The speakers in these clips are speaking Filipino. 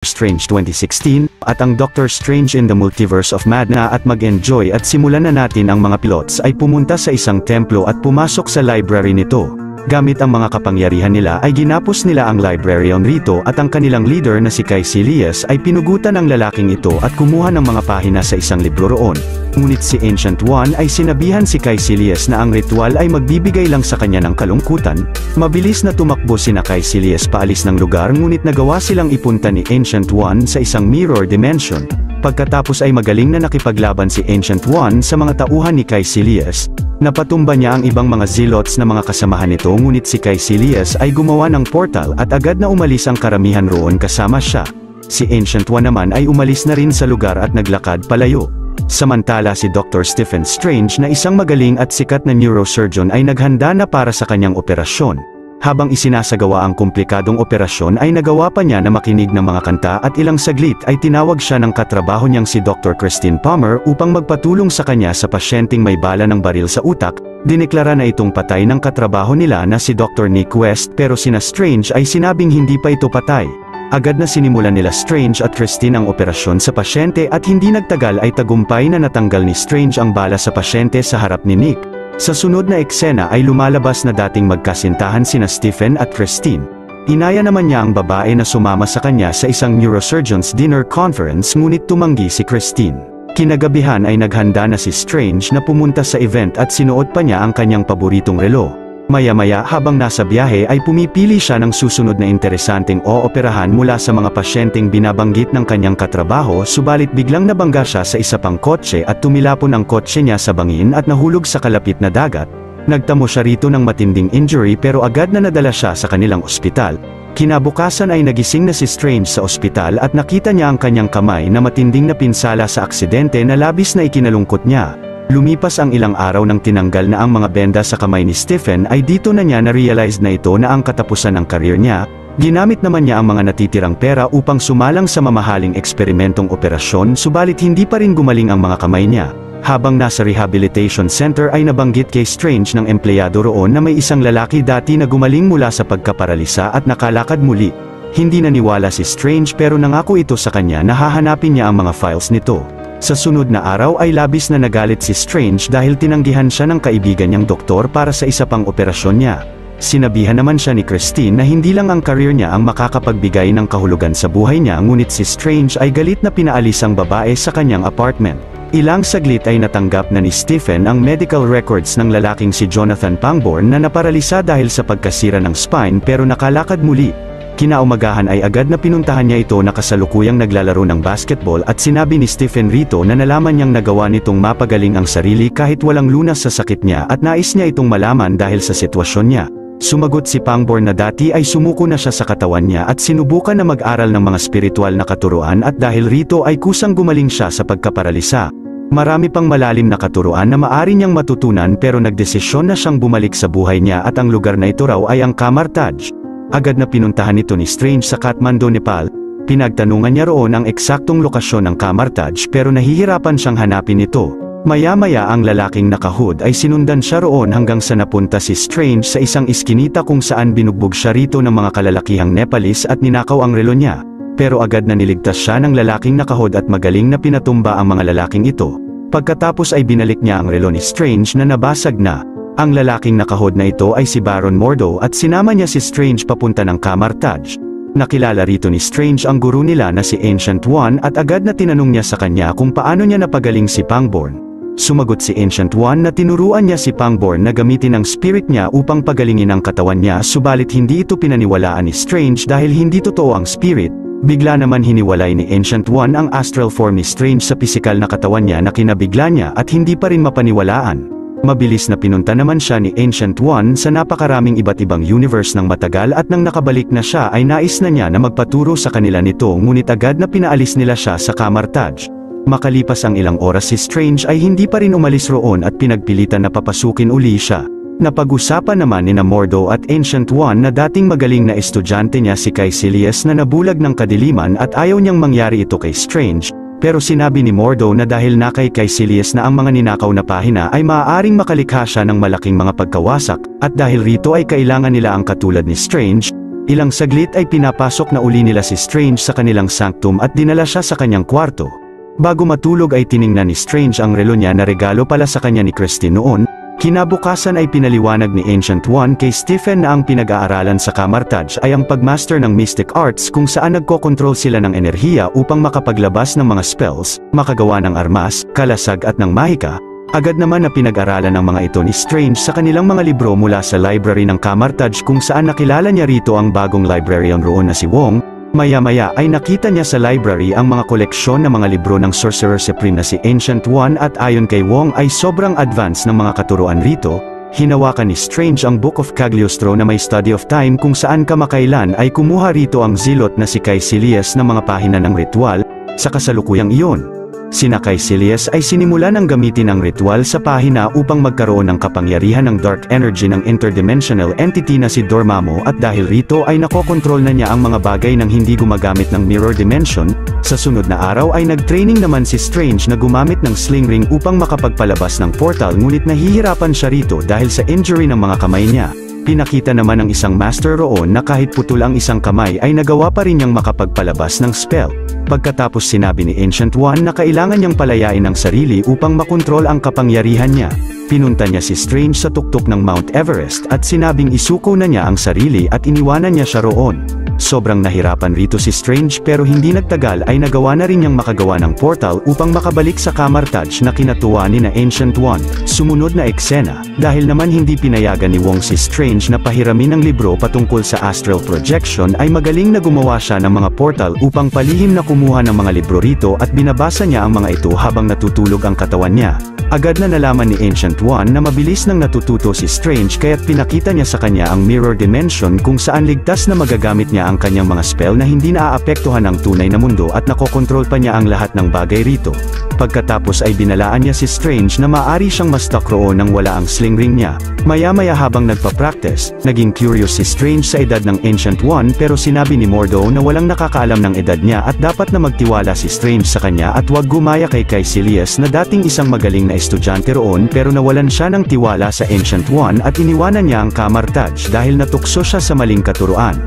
Strange 2016, at ang Doctor Strange in the Multiverse of Madness at mag-enjoy at simulan na natin ang mga pilots ay pumunta sa isang templo at pumasok sa library nito. Gamit ang mga kapangyarihan nila ay ginapos nila ang librarian rito at ang kanilang leader na si Caecilius ay pinugutan ang lalaking ito at kumuha ng mga pahina sa isang libro roon. Ngunit si Ancient One ay sinabihan si Caecilius na ang ritual ay magbibigay lang sa kanya ng kalungkutan. Mabilis na tumakbo sina Caecilius paalis ng lugar ngunit nagawa silang ipunta ni Ancient One sa isang mirror dimension. Pagkatapos ay magaling na nakipaglaban si Ancient One sa mga tauhan ni Caecilius. Napatumba niya ang ibang mga zealots na mga kasamahan nito ngunit si Caecilius ay gumawa ng portal at agad na umalis ang karamihan roon kasama siya. Si Ancient One naman ay umalis na rin sa lugar at naglakad palayo. Samantala si Dr. Stephen Strange na isang magaling at sikat na neurosurgeon ay naghanda na para sa kanyang operasyon. Habang isinasagawa ang komplikadong operasyon ay nagawa pa niya na makinig ng mga kanta at ilang saglit ay tinawag siya ng katrabaho niyang si Dr. Christine Palmer upang magpatulong sa kanya sa pasyenteng may bala ng baril sa utak. Dineklara na itong patay ng katrabaho nila na si Dr. Nick West pero sina Strange ay sinabing hindi pa ito patay. Agad na sinimulan nila Strange at Christine ang operasyon sa pasyente at hindi nagtagal ay tagumpay na natanggal ni Strange ang bala sa pasyente sa harap ni Nick. Sa sunod na eksena ay lumalabas na dating magkasintahan sina Stephen at Christine. Inaya naman niya ang babae na sumama sa kanya sa isang neurosurgeon's dinner conference ngunit tumanggi si Christine. Kinagabihan ay naghanda na si Strange na pumunta sa event at sinuot pa niya ang kanyang paboritong relo. Maya-maya habang nasa biyahe ay pumipili siya ng susunod na interesanteng ooperahan mula sa mga pasyenteng binabanggit ng kanyang katrabaho subalit biglang nabangga siya sa isa pang kotse at tumilapon ang kotse niya sa bangin at nahulog sa kalapit na dagat. Nagtamo siya rito ng matinding injury pero agad na nadala siya sa kanilang ospital. Kinabukasan ay nagising na si Strange sa ospital at nakita niya ang kanyang kamay na matinding napinsala sa aksidente na labis na ikinalungkot niya. Lumipas ang ilang araw nang tinanggal na ang mga benda sa kamay ni Stephen ay dito na niya na-realize na ito na ang katapusan ng career niya. Ginamit naman niya ang mga natitirang pera upang sumalang sa mamahaling eksperimentong operasyon subalit hindi pa rin gumaling ang mga kamay niya. Habang nasa rehabilitation center ay nabanggit kay Strange ng empleyado roon na may isang lalaki dati na gumaling mula sa pagkaparalisa at nakalakad muli. Hindi naniwala si Strange pero nangako ito sa kanya na hahanapin niya ang mga files nito. Sa sunod na araw ay labis na nagalit si Strange dahil tinanggihan siya ng kaibigan niyang doktor para sa isa pang operasyon niya. Sinabihan naman siya ni Christine na hindi lang ang career niya ang makakapagbigay ng kahulugan sa buhay niya ngunit si Strange ay galit na pinaalis ang babae sa kanyang apartment. Ilang saglit ay natanggap na ni Stephen ang medical records ng lalaking si Jonathan Pangborn na naparalisa dahil sa pagkasira ng spine pero nakalakad muli. Kinaumagahan ay agad na pinuntahan niya ito na kasalukuyang naglalaro ng basketball at sinabi ni Stephen rito na nalaman niyang nagawa nitong mapagaling ang sarili kahit walang lunas sa sakit niya at nais niya itong malaman dahil sa sitwasyon niya. Sumagot si Pangborn na dati ay sumuko na siya sa katawan niya at sinubukan na mag-aral ng mga spiritual na katuruan at dahil rito ay kusang gumaling siya sa pagkaparalisa. Marami pang malalim na katuruan na maari niyang matutunan pero nagdesisyon na siyang bumalik sa buhay niya at ang lugar na ito raw ay ang Kamar Taj. Agad na pinuntahan nito ni Strange sa Kathmandu, Nepal. Pinagtanungan niya roon ang eksaktong lokasyon ng Kamar Taj pero nahihirapan siyang hanapin ito. Maya-maya ang lalaking nakahood ay sinundan siya roon hanggang sa napunta si Strange sa isang iskinita kung saan binugbog siya rito ng mga kalalakihang Nepalese at ninakaw ang relo niya. Pero agad na niligtas siya ng lalaking nakahood at magaling na pinatumba ang mga lalaking ito. Pagkatapos ay binalik niya ang relo ni Strange na nabasag na. Ang lalaking nakahod na ito ay si Baron Mordo at sinama niya si Strange papunta ng Kamar Taj. Nakilala rito ni Strange ang guru nila na si Ancient One at agad na tinanong niya sa kanya kung paano niya napagaling si Pangborn. Sumagot si Ancient One na tinuruan niya si Pangborn na gamitin ang spirit niya upang pagalingin ang katawan niya subalit hindi ito pinaniwalaan ni Strange dahil hindi totoo ang spirit. Bigla naman hiniwalay ni Ancient One ang astral form ni Strange sa pisikal na katawan niya na kinabigla niya at hindi pa rin mapaniwalaan. Mabilis na pinunta naman siya ni Ancient One sa napakaraming iba't ibang universe ng matagal at nang nakabalik na siya ay nais na niya na magpaturo sa kanila nito ngunit agad na pinaalis nila siya sa Kamar Taj. Makalipas ang ilang oras si Strange ay hindi pa rin umalis roon at pinagpilitan na papasukin uli siya. Napag-usapan naman ni Mordo at Ancient One na dating magaling na estudyante niya si Caecilius na nabulag ng kadiliman at ayaw niyang mangyari ito kay Strange. Pero sinabi ni Mordo na dahil na kay Caecilius na ang mga ninakaw na pahina ay maaaring makalikha siya ng malaking mga pagkawasak, at dahil rito ay kailangan nila ang katulad ni Strange, Ilang saglit ay pinapasok na uli nila si Strange sa kanilang sanctum at dinala siya sa kanyang kwarto. Bago matulog ay tiningnan ni Strange ang relo niya na regalo pala sa kanya ni Christine noon. Kinabukasan ay pinaliwanag ni Ancient One kay Stephen na ang pinag-aaralan sa Kamartaj ay ang pagmaster ng mystic arts kung saan nagkokontrol sila ng enerhiya upang makapaglabas ng mga spells, makagawa ng armas, kalasag at ng mahika. Agad naman na pinag-aralan ng mga ito ni Strange sa kanilang mga libro mula sa library ng Kamartaj kung saan nakilala niya rito ang bagong librarian roon na si Wong. Maya-maya ay nakita niya sa library ang mga koleksyon ng mga libro ng Sorcerer Supreme na si Ancient One at ayon kay Wong ay sobrang advanced ng mga katuruan rito. Hinawakan ni Strange ang Book of Cagliostro na may study of time kung saan kamakailan ay kumuha rito ang zilot na si Caecilius ng mga pahina ng ritual. Sa kasalukuyang iyon, sina Caecilius ay sinimulan ng gamitin ang ritual sa pahina upang magkaroon ng kapangyarihan ng dark energy ng interdimensional entity na si Dormammu at dahil rito ay nakokontrol na niya ang mga bagay nang hindi gumagamit ng mirror dimension. Sa sunod na araw ay nag-training naman si Strange na gumamit ng sling ring upang makapagpalabas ng portal ngunit nahihirapan siya rito dahil sa injury ng mga kamay niya. Pinakita naman ng isang master roon na kahit putol ang isang kamay ay nagawa pa rin niyang makapagpalabas ng spell. Pagkatapos sinabi ni Ancient One na kailangan niyang palayain ang sarili upang makontrol ang kapangyarihan niya. Pinunta niya si Strange sa tuktok ng Mount Everest at sinabing isuko na niya ang sarili at iniwanan niya siya roon. Sobrang nahirapan rito si Strange pero hindi nagtagal ay nagawa na rin niyang makagawa ng portal upang makabalik sa Kamartaj na kinatuwa ni na Ancient One. Sumunod na eksena, dahil naman hindi pinayagan ni Wong si Strange na pahiramin ang libro patungkol sa astral projection ay magaling na gumawa siya ng mga portal upang palihim na kumuha ng mga libro rito at binabasa niya ang mga ito habang natutulog ang katawan niya. Agad na nalaman ni Ancient One na mabilis nang natututo si Strange kaya't pinakita niya sa kanya ang mirror dimension kung saan ligtas na magagamit niya ang kanyang mga spell na hindi naaapektuhan ang tunay na mundo at nakokontrol pa niya ang lahat ng bagay rito. Pagkatapos ay binalaan niya si Strange na maaari siyang ma-stuck roon nang wala ang sling ring niya. Maya-maya habang nagpa-practice, naging curious si Strange sa edad ng Ancient One pero sinabi ni Mordo na walang nakakaalam ng edad niya at dapat na magtiwala si Strange sa kanya at huwag gumaya kay Caecilius na dating isang magaling na estudyante roon pero nawalan siya ng tiwala sa Ancient One at iniwanan niya ang Kamartaj dahil natukso siya sa maling katuruan.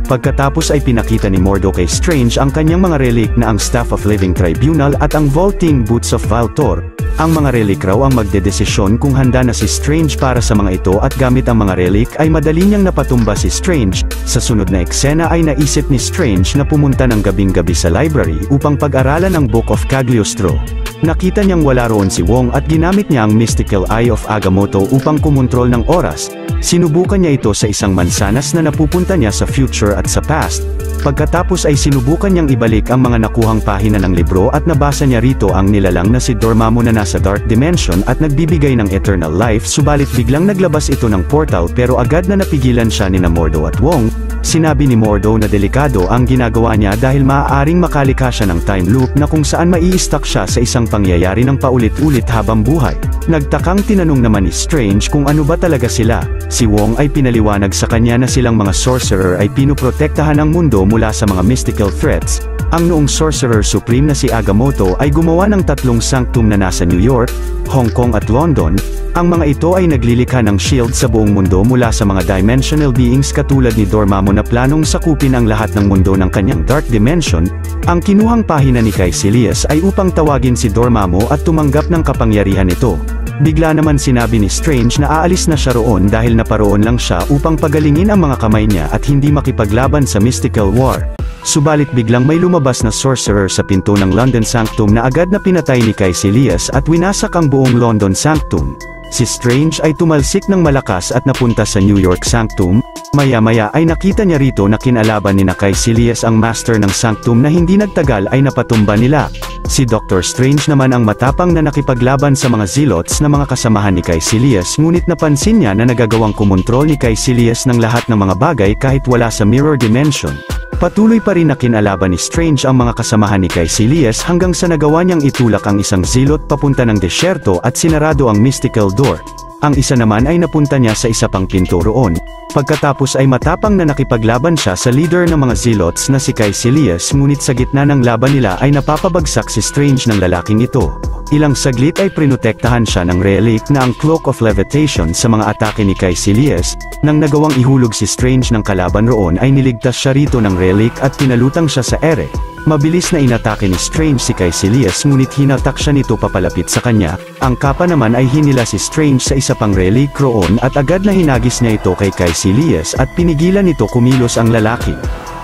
Pagkatapos ay pinakita ni Mordo kay Strange ang kanyang mga relic na ang Staff of Living Tribunal at ang Vaulting Boots of Valtor. Ang mga relic raw ang magdedesisyon kung handa na si Strange para sa mga ito at gamit ang mga relic ay madali niyang napatumba si Strange. Sa sunod na eksena ay naisip ni Strange na pumunta ng gabing-gabi sa library upang pag-aralan ang Book of Cagliostro. Nakita niyang wala roon si Wong at ginamit niya ang Mystical Eye of Agamotto upang kumontrol ng oras. Sinubukan niya ito sa isang mansanas na napupunta niya sa future at sa past. Pagkatapos ay sinubukan niyang ibalik ang mga nakuhang pahina ng libro at nabasa niya rito ang nilalang na si Dormammu na nasa Dark Dimension at nagbibigay ng eternal life subalit biglang naglabas ito ng portal pero agad na napigilan siya ni Mordo at Wong. Sinabi ni Mordo na delikado ang ginagawa niya dahil maaaring makalika siya ng time loop na kung saan mai-stuck siya sa isang pangyayari ng paulit-ulit habang buhay. Nagtakang tinanong naman ni Strange kung ano ba talaga sila. Si Wong ay pinaliwanag sa kanya na silang mga sorcerer ay pinuprotektahan ang mundo mula sa mga mystical threats. Ang noong Sorcerer Supreme na si Agamotto ay gumawa ng 3 sanctum na nasa New York, Hong Kong at London. Ang mga ito ay naglilikha ng shield sa buong mundo mula sa mga dimensional beings katulad ni Dormammu na planong sakupin ang lahat ng mundo ng kanyang Dark Dimension. Ang kinuhang pahina ni Caecilius ay upang tawagin si Dormammu at tumanggap ng kapangyarihan nito. Bigla naman sinabi ni Strange na aalis na siya roon dahil naparoon lang siya upang pagalingin ang mga kamay niya at hindi makipaglaban sa mystical war. Subalit biglang may lumabas na sorcerer sa pinto ng London Sanctum na agad na pinatay ni Caecilius at winasak ang buong London Sanctum. Si Strange ay tumalsik ng malakas at napunta sa New York Sanctum. Maya-maya ay nakita niya rito na kinalaban ni Caecilius ang master ng Sanctum na hindi nagtagal ay napatumba nila. Si Dr. Strange naman ang matapang na nakipaglaban sa mga zealots na mga kasamahan ni Caecilius ngunit napansin niya na nagagawang kumontrol ni Caecilius ng lahat ng mga bagay kahit wala sa mirror dimension. Patuloy pa rin na kinalaban ni Strange ang mga kasamahan ni Caecilius hanggang sa nagawa niyang itulak ang isang zealot papunta ng desyerto at sinarado ang mystical door. Ang isa naman ay napunta niya sa isa pang pinto roon. Pagkatapos ay matapang na nakipaglaban siya sa leader ng mga zealots na si Caecilius ngunit sa gitna ng laban nila ay napapabagsak si Strange ng lalaking ito. Ilang saglit ay prinotektahan siya ng relic na ang Cloak of Levitation sa mga atake ni Caecilius. Nang nagawang ihulog si Strange ng kalaban roon ay niligtas siya rito ng relic at pinalutang siya sa ere. Mabilis na inatake ni Strange si Caecilius ngunit hinatak siya nito papalapit sa kanya. Ang kapa naman ay hinila si Strange sa isa pang relic roon at agad na hinagis niya ito kay Caecilius at pinigilan nito kumilos ang lalaki.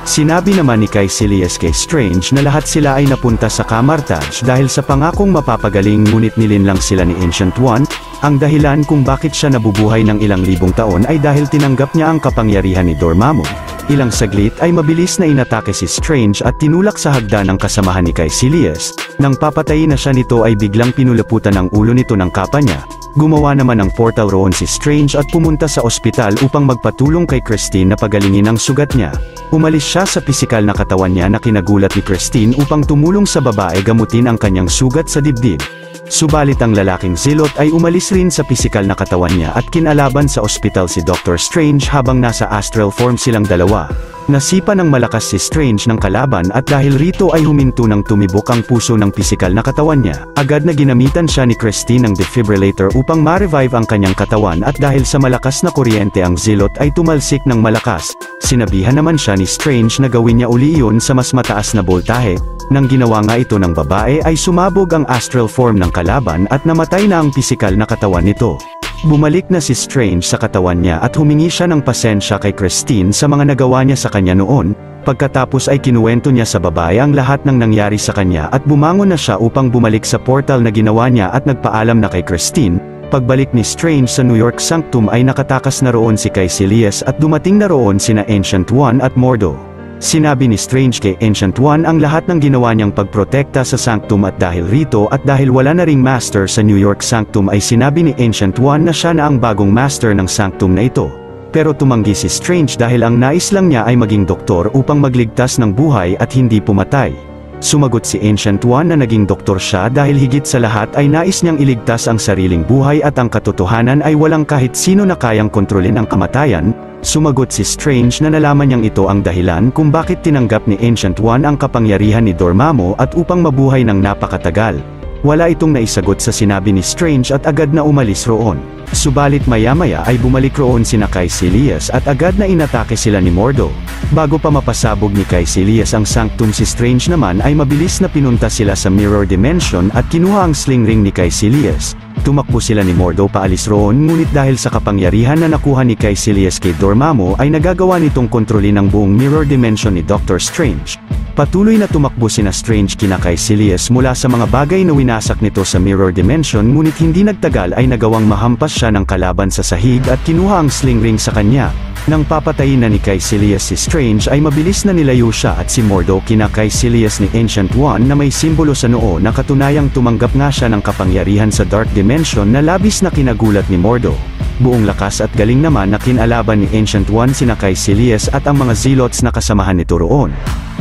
Sinabi naman ni Caecilius kay Strange na lahat sila ay napunta sa Camartage dahil sa pangakong mapapagaling ngunit nilinlang sila ni Ancient One. Ang dahilan kung bakit siya nabubuhay ng ilang libong taon ay dahil tinanggap niya ang kapangyarihan ni Dormammu. Ilang saglit ay mabilis na inatake si Strange at tinulak sa hagdan ang kasamahan ni Caecilius. Nang papatayin na siya nito ay biglang pinulaputan ang ulo nito ng kapa niya. Gumawa naman ng portal roon si Strange at pumunta sa ospital upang magpatulong kay Christine na pagalingin ang sugat niya. Umalis siya sa pisikal na katawan niya na kinagulat ni Christine upang tumulong sa babae gamutin ang kanyang sugat sa dibdib. Subalit ang lalaking Zealot ay umalis rin sa pisikal na katawan niya at kinalaban sa ospital si Doctor Strange habang nasa astral form silang dalawa. Nasipa ng malakas si Strange ng kalaban at dahil rito ay huminto ng tumibok ang puso ng pisikal na katawan niya. Agad na ginamitan siya ni Christine ng defibrillator upang ma-revive ang kanyang katawan at dahil sa malakas na kuryente ang Zealot ay tumalsik ng malakas. Sinabihan naman siya ni Strange na gawin niya uli iyon sa mas mataas na boltahe. Nang ginawa nga ito ng babae ay sumabog ang astral form ng kalaban at namatay na ang pisikal na katawan nito. Bumalik na si Strange sa katawan niya at humingi siya ng pasensya kay Christine sa mga nagawa niya sa kanya noon. Pagkatapos ay kinuwento niya sa babae ang lahat ng nangyari sa kanya at bumangon na siya upang bumalik sa portal na ginawa niya at nagpaalam na kay Christine. Pagbalik ni Strange sa New York Sanctum ay nakatakas na roon si Caecilius at dumating na roon sina Ancient One at Mordo. Sinabi ni Strange kay Ancient One ang lahat ng ginawa niyang pagprotekta sa Sanctum at dahil rito at dahil wala na ring master sa New York Sanctum ay sinabi ni Ancient One na siya na ang bagong master ng Sanctum na ito. Pero tumanggi si Strange dahil ang nais lang niya ay maging doktor upang magligtas ng buhay at hindi pumatay. Sumagot si Ancient One na naging doktor siya dahil higit sa lahat ay nais niyang iligtas ang sariling buhay at ang katotohanan ay walang kahit sino na kayang kontrolin ang kamatayan. Sumagot si Strange na nalaman niyang ito ang dahilan kung bakit tinanggap ni Ancient One ang kapangyarihan ni Dormammu at upang mabuhay ng napakatagal. Wala itong naisagot sa sinabi ni Strange at agad na umalis roon. Subalit maya-maya ay bumalik roon sina Caecilius at agad na inatake sila ni Mordo. Bago pa mapasabog ni Caecilius ang Sanctum si Strange naman ay mabilis na pinunta sila sa Mirror Dimension at kinuha ang sling ring ni Caecilius. Tumakbo sila ni Mordo paalis roon ngunit dahil sa kapangyarihan na nakuha ni Caecilius kay Dormammu ay nagagawa nitong kontrolin ang buong Mirror Dimension ni Doctor Strange. Patuloy na tumakbo sina Strange kina Caecilius mula sa mga bagay na winasak nito sa Mirror Dimension ngunit hindi nagtagal ay nagawang mahampas siya ng kalaban sa sahig at kinuha ang sling ring sa kanya. Nang papatayin na ni Caecilius si Strange ay mabilis na nilayo siya at si Mordo kina Caecilius ni Ancient One na may simbolo sa noo na katunayang tumanggap nga siya ng kapangyarihan sa Dark Dimension na labis na kinagulat ni Mordo. Buong lakas at galing naman na kinalaban ni Ancient One sina Caecilius at ang mga Zealots na kasamahan nito roon.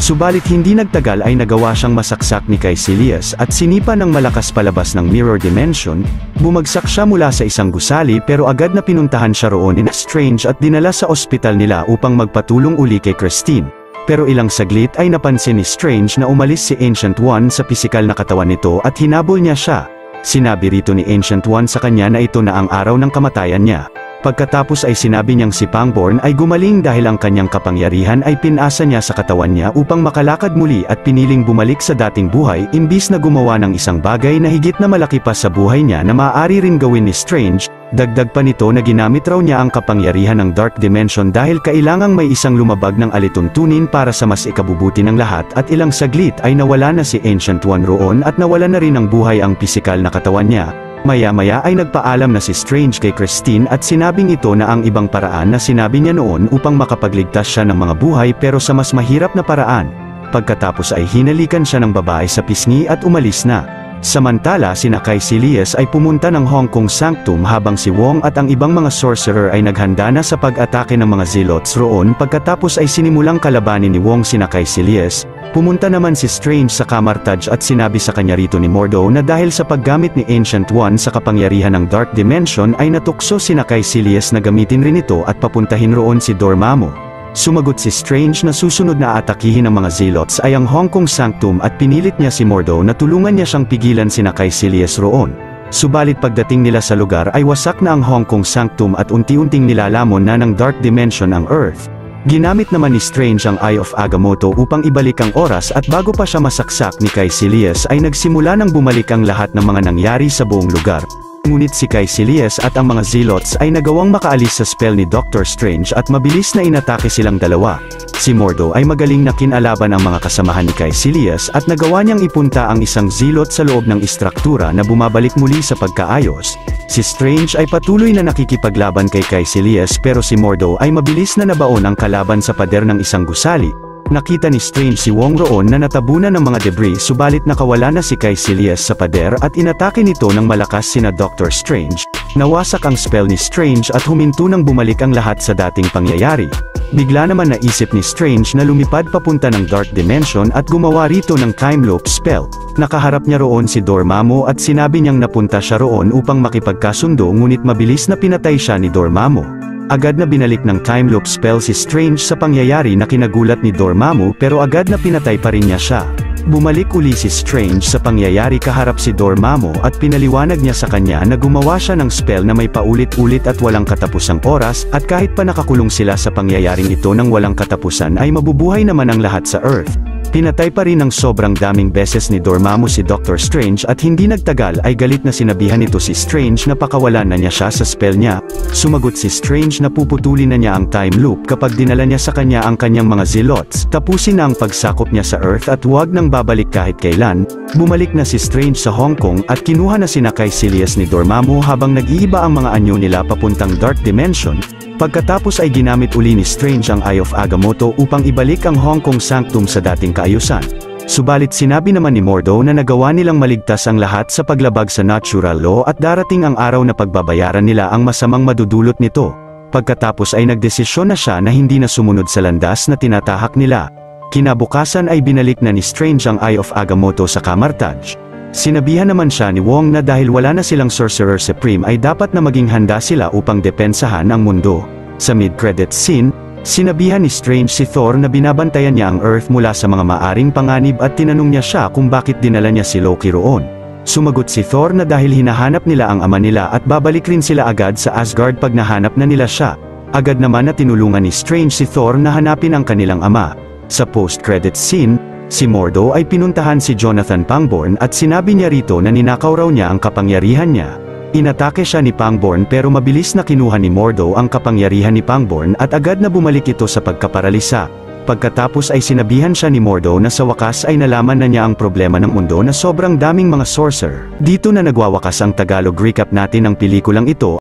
Subalit hindi nagtagal ay nagawa siyang masaksak ni Caecilius at sinipa ng malakas palabas ng Mirror Dimension. Bumagsak siya mula sa isang gusali pero agad na pinuntahan siya roon ni Strange at dinala sa ospital nila upang magpatulong uli kay Christine. Pero ilang saglit ay napansin ni Strange na umalis si Ancient One sa pisikal na katawan nito at hinabol niya siya. Sinabi rito ni Ancient One sa kanya na ito na ang araw ng kamatayan niya. Pagkatapos ay sinabi niyang si Pangborn ay gumaling dahil ang kanyang kapangyarihan ay pinasa niya sa katawan niya upang makalakad muli at piniling bumalik sa dating buhay imbis na gumawa ng isang bagay na higit na malaki pa sa buhay niya na maaari rin gawin ni Strange. Dagdag pa nito na ginamit raw niya ang kapangyarihan ng Dark Dimension dahil kailangang may isang lumabag ng alituntunin para sa mas ikabubuti ng lahat at ilang saglit ay nawala na si Ancient One roon at nawala na rin ng buhay ang pisikal na katawan niya. Maya-maya ay nagpaalam na si Strange kay Christine at sinabing ito na ang ibang paraan na sinabi niya noon upang makapagligtas siya ng mga buhay pero sa mas mahirap na paraan. Pagkatapos ay hinalikan siya ng babae sa pisngi at umalis na. Samantala sina Caecilius ay pumunta ng Hong Kong Sanctum habang si Wong at ang ibang mga sorcerer ay naghanda na sa pag-atake ng mga Zealots roon. Pagkatapos ay sinimulang kalabanin ni Wong sina Caecilius. Pumunta naman si Strange sa Camartage at sinabi sa kanya rito ni Mordo na dahil sa paggamit ni Ancient One sa kapangyarihan ng Dark Dimension ay natukso sina Caecilius na gamitin rin ito at papuntahin roon si Dormammu. Sumagot si Strange na susunod na atakihin ng mga zealots ay ang Hong Kong Sanctum at pinilit niya si Mordo na tulungan niya siyang pigilan sina Caecilius roon. Subalit pagdating nila sa lugar ay wasak na ang Hong Kong Sanctum at unti-unting nilalamon na ng Dark Dimension ang Earth. Ginamit naman ni Strange ang Eye of Agamotto upang ibalik ang oras at bago pa siya masaksak ni Caecilius ay nagsimula nang bumalik ang lahat ng mga nangyari sa buong lugar. Ngunit si Caecilius at ang mga zealots ay nagawang makaalis sa spell ni Doctor Strange at mabilis na inatake silang dalawa. Si Mordo ay magaling na kinalaban ang mga kasamahan ni Caecilius at nagawa niyang ipunta ang isang zealot sa loob ng istruktura na bumabalik muli sa pagkaayos. Si Strange ay patuloy na nakikipaglaban kay Caecilius pero si Mordo ay mabilis na nabaon ang kalaban sa pader ng isang gusali. Nakita ni Strange si Wong roon na natabunan ng mga debris subalit nakawala na si Caecilius sa pader at inatake nito ng malakas sina Doctor Strange. Nawasak ang spell ni Strange at huminto nang bumalik ang lahat sa dating pangyayari. Bigla naman naisip ni Strange na lumipad papunta ng Dark Dimension at gumawa rito ng Time Loop spell. Nakaharap niya roon si Dormammu at sinabi niyang napunta siya roon upang makipagkasundo ngunit mabilis na pinatay siya ni Dormammu. Agad na binalik ng time loop spell si Strange sa pangyayari na kinagulat ni Dormammu pero agad na pinatay pa rin niya siya. Bumalik uli si Strange sa pangyayari kaharap si Dormammu at pinaliwanag niya sa kanya na gumawa siya ng spell na may paulit-ulit at walang katapusang oras at kahit pa nakakulong sila sa pangyayaring ito ng walang katapusan ay mabubuhay naman ang lahat sa Earth. Pinatay pa rin ng sobrang daming beses ni Dormammu si Doctor Strange at hindi nagtagal ay galit na sinabihan nito si Strange na pakawalan na niya siya sa spell niya. Sumagot si Strange na puputulin na niya ang time loop kapag dinala niya sa kanya ang kanyang mga zealots. Tapusin na ang pagsakop niya sa Earth at huwag nang babalik kahit kailan. Bumalik na si Strange sa Hong Kong at kinuha na sina Caecilius ni Dormammu habang nag-iiba ang mga anyo nila papuntang Dark Dimension. Pagkatapos ay ginamit uli ni Strange ang Eye of Agamotto upang ibalik ang Hong Kong Sanctum sa dating kaayusan. Subalit sinabi naman ni Mordo na nagawa nilang maligtas ang lahat sa paglabag sa natural law at darating ang araw na pagbabayaran nila ang masamang madudulot nito. Pagkatapos ay nagdesisyon na siya na hindi na sumunod sa landas na tinatahak nila. Kinabukasan ay binalik na ni Strange ang Eye of Agamotto sa Camartage. Sinabihan naman siya ni Wong na dahil wala na silang Sorcerer Supreme ay dapat na maging handa sila upang depensahan ang mundo. Sa mid-credits scene, sinabihan ni Strange si Thor na binabantayan niya ang Earth mula sa mga maaring panganib at tinanong niya siya kung bakit dinala niya si Loki roon. Sumagot si Thor na dahil hinahanap nila ang ama nila at babalik rin sila agad sa Asgard pag nahanap na nila siya. Agad naman na tinulungan ni Strange si Thor na hanapin ang kanilang ama. Sa post-credits scene, si Mordo ay pinuntahan si Jonathan Pangborn at sinabi niya rito na ninakaw raw niya ang kapangyarihan niya. Inatake siya ni Pangborn pero mabilis na kinuha ni Mordo ang kapangyarihan ni Pangborn at agad na bumalik ito sa pagkaparalisa. Pagkatapos ay sinabihan siya ni Mordo na sa wakas ay nalaman na niya ang problema ng mundo na sobrang daming mga sorcerer. Dito na nagwawakas ang Tagalog recap natin ng pelikulang ito.